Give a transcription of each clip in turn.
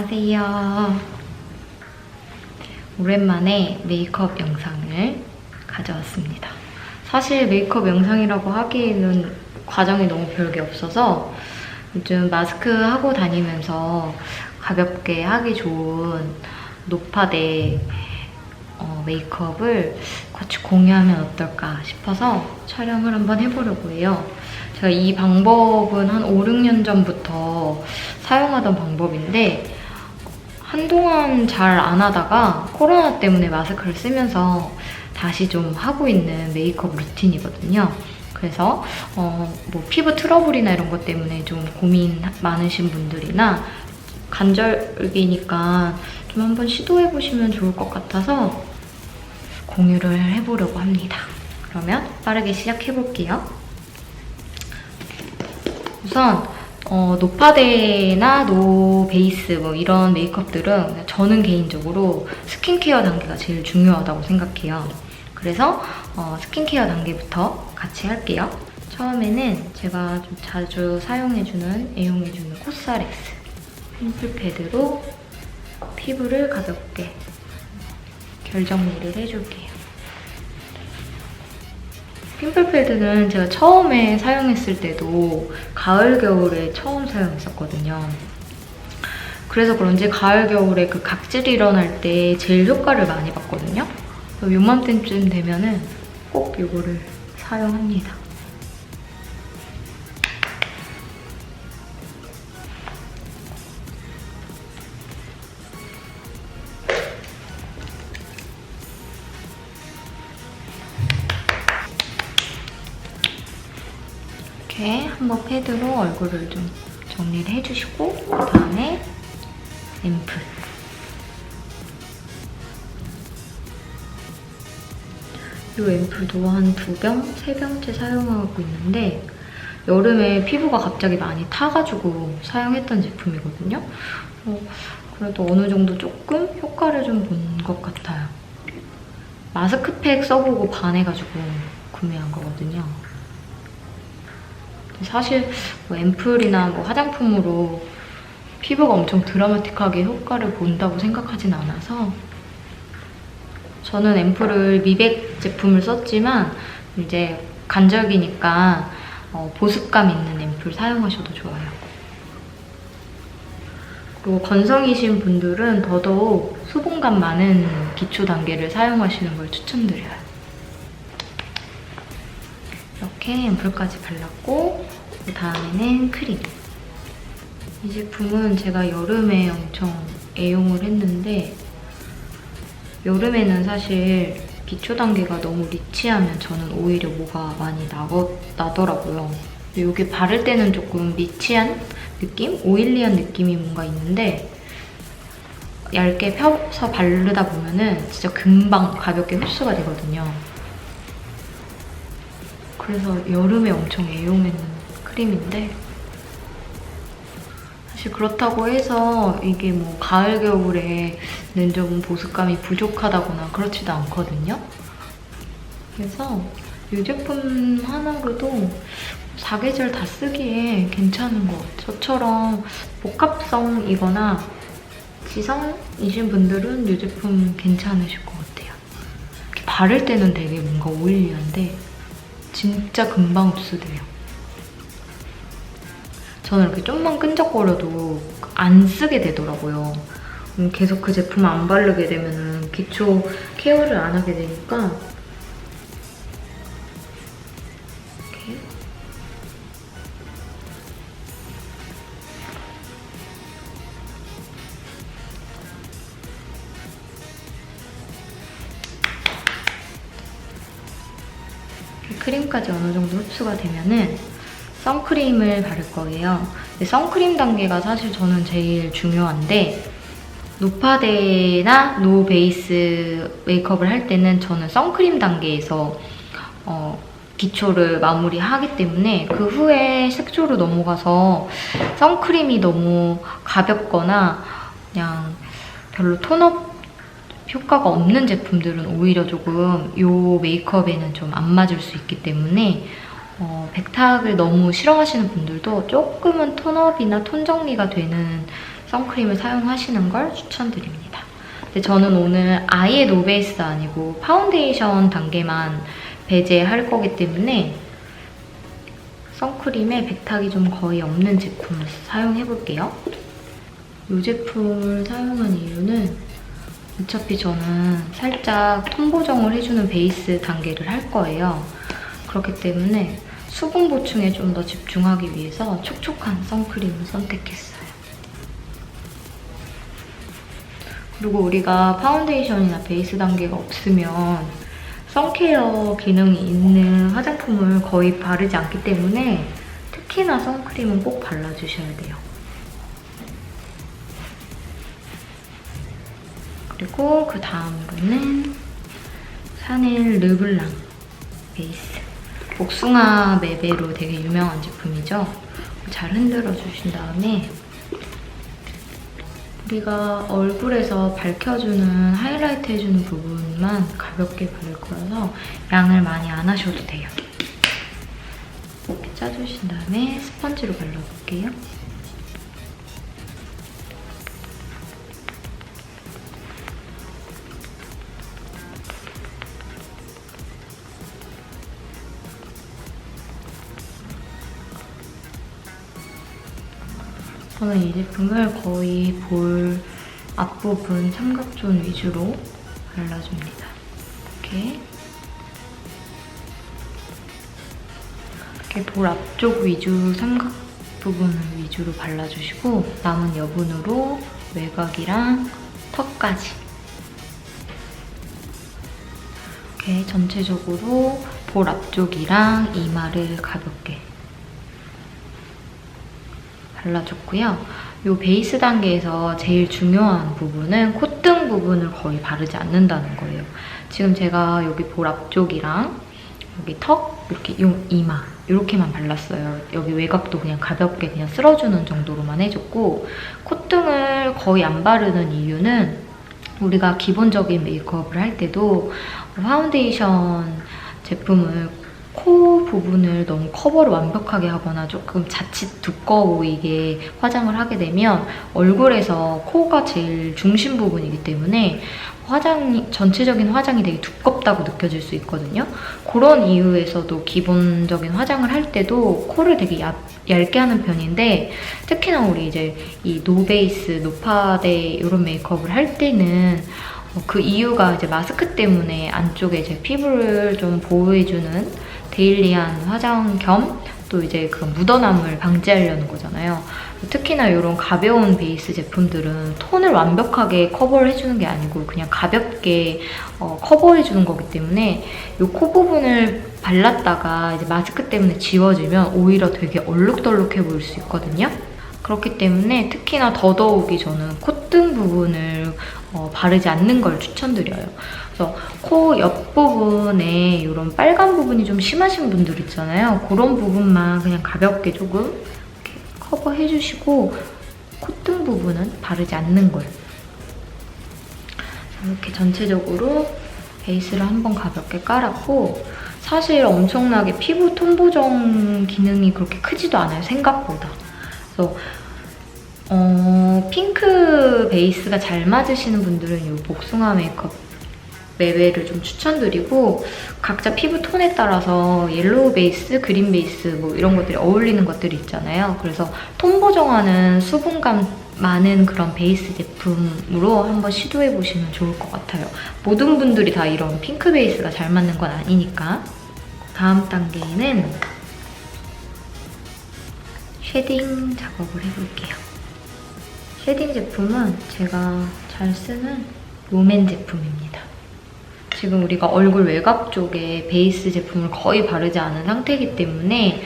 안녕하세요. 오랜만에 메이크업 영상을 가져왔습니다. 사실 메이크업 영상이라고 하기에는 과정이 너무 별게 없어서 요즘 마스크 하고 다니면서 가볍게 하기 좋은 노파데 메이크업을 같이 공유하면 어떨까 싶어서 촬영을 한번 해보려고 해요. 제가 이 방법은 한 5, 6년 전부터 사용하던 방법인데 한동안 잘 안 하다가 코로나 때문에 마스크를 쓰면서 다시 좀 하고 있는 메이크업 루틴이거든요. 그래서 뭐 피부 트러블이나 이런 것 때문에 좀 고민 많으신 분들이나 간절기니까 좀 한번 시도해보시면 좋을 것 같아서 공유를 해보려고 합니다. 그러면 빠르게 시작해볼게요. 우선 노파데나 노베이스 뭐 이런 메이크업들은 저는 개인적으로 스킨케어 단계가 제일 중요하다고 생각해요. 그래서 스킨케어 단계부터 같이 할게요. 처음에는 제가 좀 자주 사용해주는, 애용해주는 코스알엑스 핑플 패드로 피부를 가볍게 결정리를 해줄게요. 핑플 패드는 제가 처음에 사용했을 때도 가을, 겨울에 처음 사용했었거든요. 그래서 그런지 가을, 겨울에 그 각질이 일어날 때 제일 효과를 많이 봤거든요. 요맘때쯤 되면은 꼭 이거를 사용합니다. 이렇게 한번 패드로 얼굴을 좀 정리를 해주시고 그 다음에 앰플. 이 앰플도 한 2병, 3병째 사용하고 있는데 여름에 피부가 갑자기 많이 타가지고 사용했던 제품이거든요. 그래도 어느 정도 조금 효과를 좀 본 것 같아요. 마스크팩 써보고 반해가지고 구매한 거거든요. 사실 뭐 앰플이나 뭐 화장품으로 피부가 엄청 드라마틱하게 효과를 본다고 생각하진 않아서 저는 앰플을 미백 제품을 썼지만 이제 간절기니까 보습감 있는 앰플 사용하셔도 좋아요. 그리고 건성이신 분들은 더더욱 수분감 많은 기초 단계를 사용하시는 걸 추천드려요. 이렇게 앰플까지 발랐고 그 다음에는 크림. 이 제품은 제가 여름에 엄청 애용을 했는데 여름에는 사실 기초 단계가 너무 리치하면 저는 오히려 뭐가 많이 나더라고요. 여기 바를 때는 조금 리치한 느낌? 오일리한 느낌이 뭔가 있는데 얇게 펴서 바르다 보면은 진짜 금방 가볍게 흡수가 되거든요. 그래서 여름에 엄청 애용했는 크림인데 사실 그렇다고 해서 이게 뭐 가을, 겨울에는 좀 보습감이 부족하다거나 그렇지도 않거든요. 그래서 이 제품 하나로도 사계절 다 쓰기에 괜찮은 것 같아요. 저처럼 복합성이거나 지성이신 분들은 이 제품 괜찮으실 것 같아요. 이렇게 바를 때는 되게 뭔가 오일리한데 진짜 금방 흡수돼요. 저는 이렇게 좀만 끈적거려도 안 쓰게 되더라고요. 계속 그 제품 안 바르게 되면 기초 케어를 안 하게 되니까 이렇게 크림까지 어느 정도 흡수가 되면은 선크림을 바를 거예요. 근데 선크림 단계가 사실 저는 제일 중요한데 노파데나 노베이스 메이크업을 할 때는 저는 선크림 단계에서 기초를 마무리하기 때문에 그 후에 색조로 넘어가서 선크림이 너무 가볍거나 그냥 별로 톤업 효과가 없는 제품들은 오히려 조금 이 메이크업에는 좀 안 맞을 수 있기 때문에 백탁을 너무 싫어하시는 분들도 조금은 톤업이나 톤 정리가 되는 선크림을 사용하시는 걸 추천드립니다. 근데 저는 오늘 아예 노베이스 아니고 파운데이션 단계만 배제할 거기 때문에 선크림에 백탁이 좀 거의 없는 제품을 사용해볼게요. 이 제품을 사용한 이유는 어차피 저는 살짝 톤 보정을 해주는 베이스 단계를 할 거예요. 그렇기 때문에 수분 보충에 좀 더 집중하기 위해서 촉촉한 선크림을 선택했어요. 그리고 우리가 파운데이션이나 베이스 단계가 없으면 선케어 기능이 있는 화장품을 거의 바르지 않기 때문에 특히나 선크림은 꼭 발라주셔야 돼요. 그리고 그 다음으로는 샤넬 르블랑 베이스. 복숭아 맵으로 되게 유명한 제품이죠. 잘 흔들어 주신 다음에 우리가 얼굴에서 밝혀주는, 하이라이트 해주는 부분만 가볍게 바를 거라서 양을 많이 안 하셔도 돼요. 이렇게 짜주신 다음에 스펀지로 발라볼게요. 저는 이 제품을 거의 볼 앞부분 삼각존 위주로 발라줍니다. 이렇게 볼 앞쪽 위주 삼각 부분을 위주로 발라주시고 남은 여분으로 외곽이랑 턱까지 이렇게 전체적으로 볼 앞쪽이랑 이마를 가볍게 발라줬고요. 이 베이스 단계에서 제일 중요한 부분은 콧등 부분을 거의 바르지 않는다는 거예요. 지금 제가 여기 볼 앞쪽이랑 여기 턱, 이렇게 이마 이렇게만 발랐어요. 여기 외곽도 그냥 가볍게 그냥 쓸어주는 정도로만 해줬고 콧등을 거의 안 바르는 이유는 우리가 기본적인 메이크업을 할 때도 파운데이션 제품을 코 부분을 너무 커버를 완벽하게 하거나 조금 자칫 두꺼워 보이게 화장을 하게 되면 얼굴에서 코가 제일 중심 부분이기 때문에 전체적인 화장이 되게 두껍다고 느껴질 수 있거든요. 그런 이유에서도 기본적인 화장을 할 때도 코를 되게 얇게 하는 편인데 특히나 우리 이제 이 노베이스, 노파데 이런 메이크업을 할 때는 그 이유가 이제 마스크 때문에 안쪽에 제 피부를 좀 보호해주는 데일리한 화장 겸 또 이제 그 묻어남을 방지하려는 거잖아요. 특히나 이런 가벼운 베이스 제품들은 톤을 완벽하게 커버를 해주는 게 아니고 그냥 가볍게 커버해주는 거기 때문에 이 코 부분을 발랐다가 이제 마스크 때문에 지워지면 오히려 되게 얼룩덜룩해 보일 수 있거든요. 그렇기 때문에 특히나 더더욱이 저는 콧등 부분을 바르지 않는 걸 추천드려요. 그래서 코 옆부분에 이런 빨간 부분이 좀 심하신 분들 있잖아요. 그런 부분만 그냥 가볍게 조금 이렇게 커버해주시고 콧등 부분은 바르지 않는 걸. 이렇게 전체적으로 베이스를 한번 가볍게 깔았고 사실 엄청나게 피부 톤 보정 기능이 그렇게 크지도 않아요, 생각보다. 그래서 핑크 베이스가 잘 맞으시는 분들은 이 복숭아 메이크업 맵을 좀 추천드리고 각자 피부 톤에 따라서 옐로우 베이스, 그린 베이스 뭐 이런 것들이 어울리는 것들이 있잖아요. 그래서 톤 보정하는 수분감 많은 그런 베이스 제품으로 한번 시도해보시면 좋을 것 같아요. 모든 분들이 다 이런 핑크 베이스가 잘 맞는 건 아니니까. 다음 단계에는 쉐딩 작업을 해볼게요. 쉐딩 제품은 제가 잘 쓰는 롬앤 제품입니다. 지금 우리가 얼굴 외곽 쪽에 베이스 제품을 거의 바르지 않은 상태이기 때문에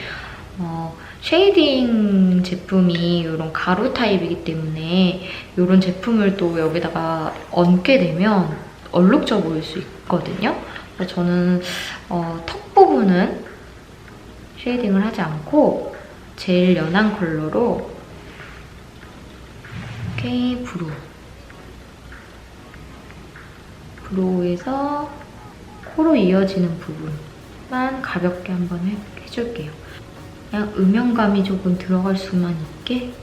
쉐이딩 제품이 이런 가루 타입이기 때문에 이런 제품을 또 여기다가 얹게 되면 얼룩져 보일 수 있거든요. 그래서 저는 턱 부분은 쉐이딩을 하지 않고 제일 연한 컬러로 이렇게 브로우에서 코로 이어지는 부분만 가볍게 한번 해줄게요. 그냥 음영감이 조금 들어갈 수만 있게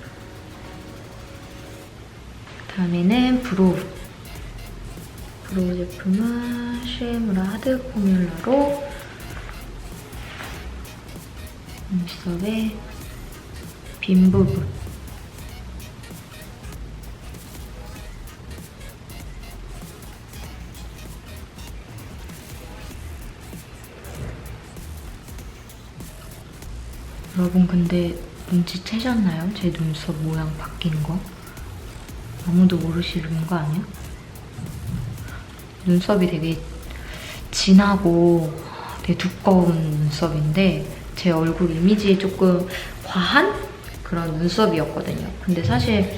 다음에는 브로우 제품은 쉐무라 하드 포뮬러로 눈썹의 빈 부분 여러분 근데 눈치채셨나요? 제 눈썹 모양 바뀐 거? 아무도 모르시는 거 아니야? 눈썹이 되게 진하고 되게 두꺼운 눈썹인데 제 얼굴 이미지에 조금 과한 그런 눈썹이었거든요. 근데 사실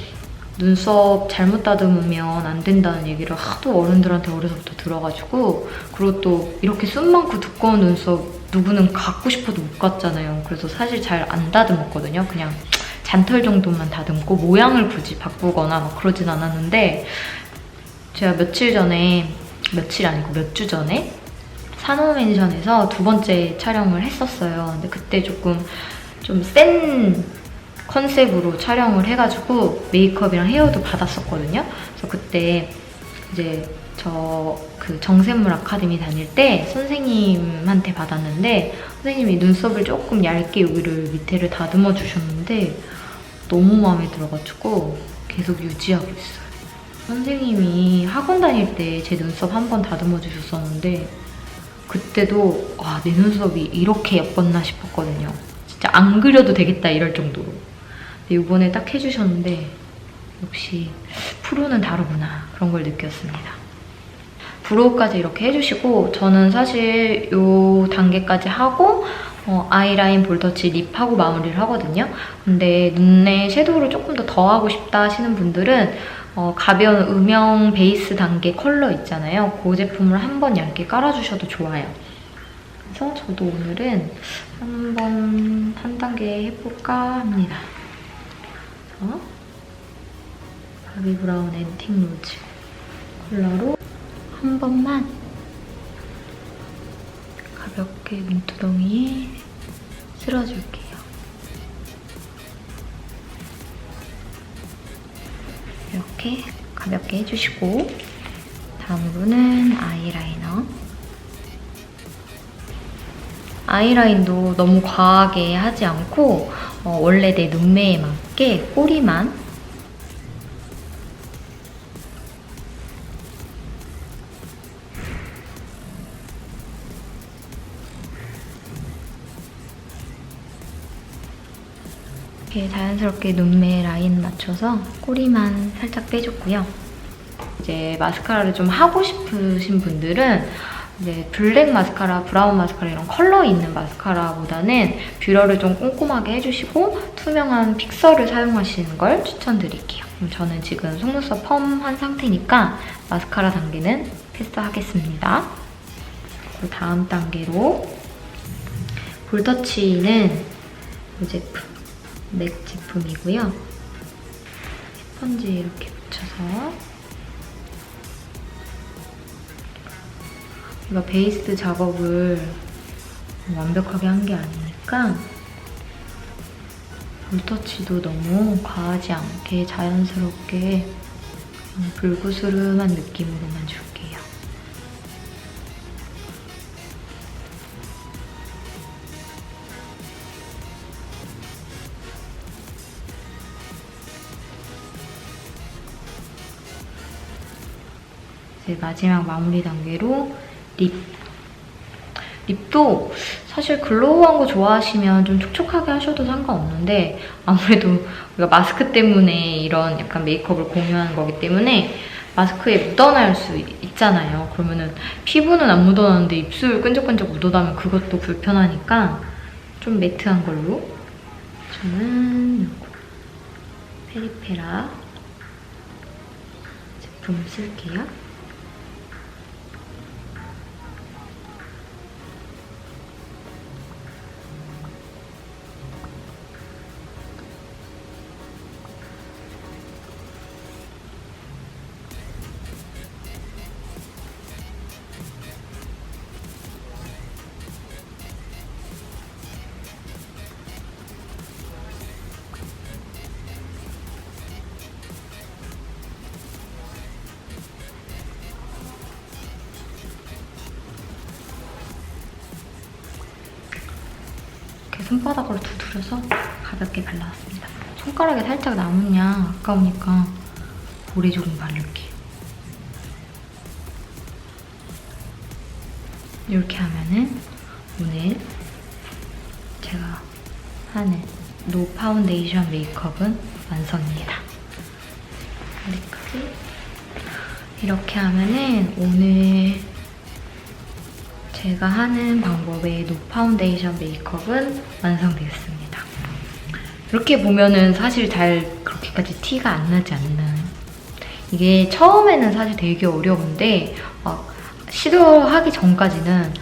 눈썹 잘못 다듬으면 안 된다는 얘기를 하도 어른들한테 어려서부터 들어가지고 그리고 또 이렇게 숱 많고 두꺼운 눈썹 누구는 갖고 싶어도 못 갖잖아요. 그래서 사실 잘 안 다듬었거든요. 그냥 잔털 정도만 다듬고 모양을 굳이 바꾸거나 막 그러진 않았는데 제가 며칠 아니고 몇 주 전에 산호맨션에서 2번째 촬영을 했었어요. 근데 그때 좀 센 컨셉으로 촬영을 해가지고 메이크업이랑 헤어도 받았었거든요. 그래서 그때 이제 그 정샘물 아카데미 다닐 때 선생님한테 받았는데 선생님이 눈썹을 조금 얇게 여기를 밑에를 다듬어 주셨는데 너무 마음에 들어가지고 계속 유지하고 있어요. 선생님이 학원 다닐 때 제 눈썹 한 번 다듬어 주셨었는데 그때도 와, 내 눈썹이 이렇게 예뻤나 싶었거든요. 진짜 안 그려도 되겠다 이럴 정도로. 근데 이번에 딱 해주셨는데 역시 프로는 다르구나 그런 걸 느꼈습니다. 브로우까지 이렇게 해주시고 저는 사실 이 단계까지 하고 아이라인, 볼터치, 립하고 마무리를 하거든요. 근데 눈에 섀도우를 조금 더 더하고 싶다 하시는 분들은 가벼운 음영 베이스 단계 컬러 있잖아요. 그 제품을 한번 얇게 깔아주셔도 좋아요. 그래서 저도 오늘은 한번 한 단계 해볼까 합니다. 바비 브라운 앤틱 로즈 컬러로 한 번만 가볍게 눈두덩이에 쓸어줄게요. 이렇게 가볍게 해주시고 다음으로는 아이라이너. 아이라인도 너무 과하게 하지 않고 원래 내 눈매에 맞게 꼬리만 이렇게 자연스럽게 눈매 라인 맞춰서 꼬리만 살짝 빼줬고요. 이제 마스카라를 좀 하고 싶으신 분들은 이제 블랙 마스카라, 브라운 마스카라 이런 컬러 있는 마스카라보다는 뷰러를 좀 꼼꼼하게 해주시고 투명한 픽서를 사용하시는 걸 추천드릴게요. 그럼 저는 지금 속눈썹 펌한 상태니까 마스카라 단계는 패스하겠습니다. 그리고 다음 단계로 볼터치는 이 제품. 맥 제품이고요. 스펀지 이렇게 묻혀서 제가 베이스 작업을 완벽하게 한 게 아니니까 볼터치도 너무 과하지 않게 자연스럽게 불구스름한 느낌으로만 줄게요. 이제 마지막 마무리 단계로 립도 사실 글로우한 거 좋아하시면 좀 촉촉하게 하셔도 상관없는데 아무래도 우리가 마스크 때문에 이런 약간 메이크업을 공유하는 거기 때문에 마스크에 묻어날 수 있잖아요. 그러면은 피부는 안 묻어나는데 입술 끈적끈적 묻어나면 그것도 불편하니까 좀 매트한 걸로 저는 이거 페리페라 제품 쓸게요. 이렇게 손바닥으로 두드려서 가볍게 발라왔습니다. 손가락에 살짝 남은 양 아까우니까 볼에 조금 바를게요. 이렇게 하면은 오늘 제가 하는 노 파운데이션 메이크업은 완성입니다. 메이크업이 이렇게 하면은 오늘 제가 하는 방법의 노 파운데이션 메이크업은 완성되었습니다. 이렇게 보면은 사실 잘 그렇게까지 티가 안 나지 않나. 이게 처음에는 사실 되게 어려운데 막 시도하기 전까지는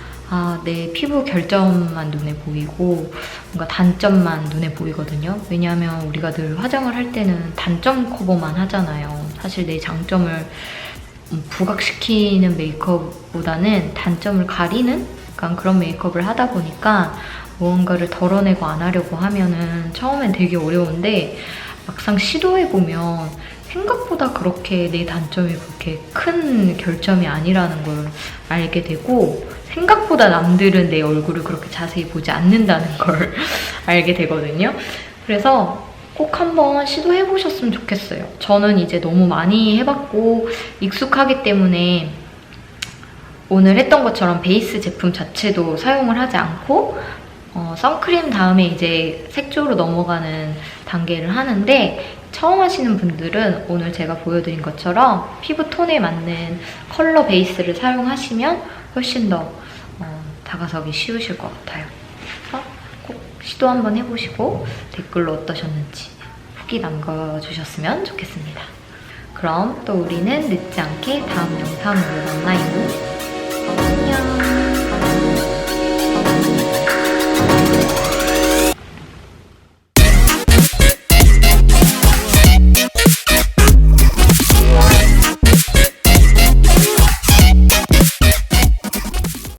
내 피부 결점만 눈에 보이고 뭔가 단점만 눈에 보이거든요. 왜냐하면 우리가 늘 화장을 할 때는 단점 커버만 하잖아요. 사실 내 장점을 부각시키는 메이크업보다는 단점을 가리는 약간 그런 메이크업을 하다 보니까 무언가를 덜어내고 안 하려고 하면은 처음엔 되게 어려운데 막상 시도해보면 생각보다 그렇게 내 단점이 그렇게 큰 결점이 아니라는 걸 알게 되고 생각보다 남들은 내 얼굴을 그렇게 자세히 보지 않는다는 걸 알게 되거든요. 그래서 꼭 한번 시도해보셨으면 좋겠어요. 저는 이제 너무 많이 해봤고 익숙하기 때문에 오늘 했던 것처럼 베이스 제품 자체도 사용을 하지 않고 선크림 다음에 이제 색조로 넘어가는 단계를 하는데 처음 하시는 분들은 오늘 제가 보여드린 것처럼 피부 톤에 맞는 컬러 베이스를 사용하시면 훨씬 더 다가서기 쉬우실 것 같아요. 그래서 꼭 시도 한번 해보시고 댓글로 어떠셨는지 후기 남겨주셨으면 좋겠습니다. 그럼 또 우리는 늦지 않게 다음 영상으로 만나요.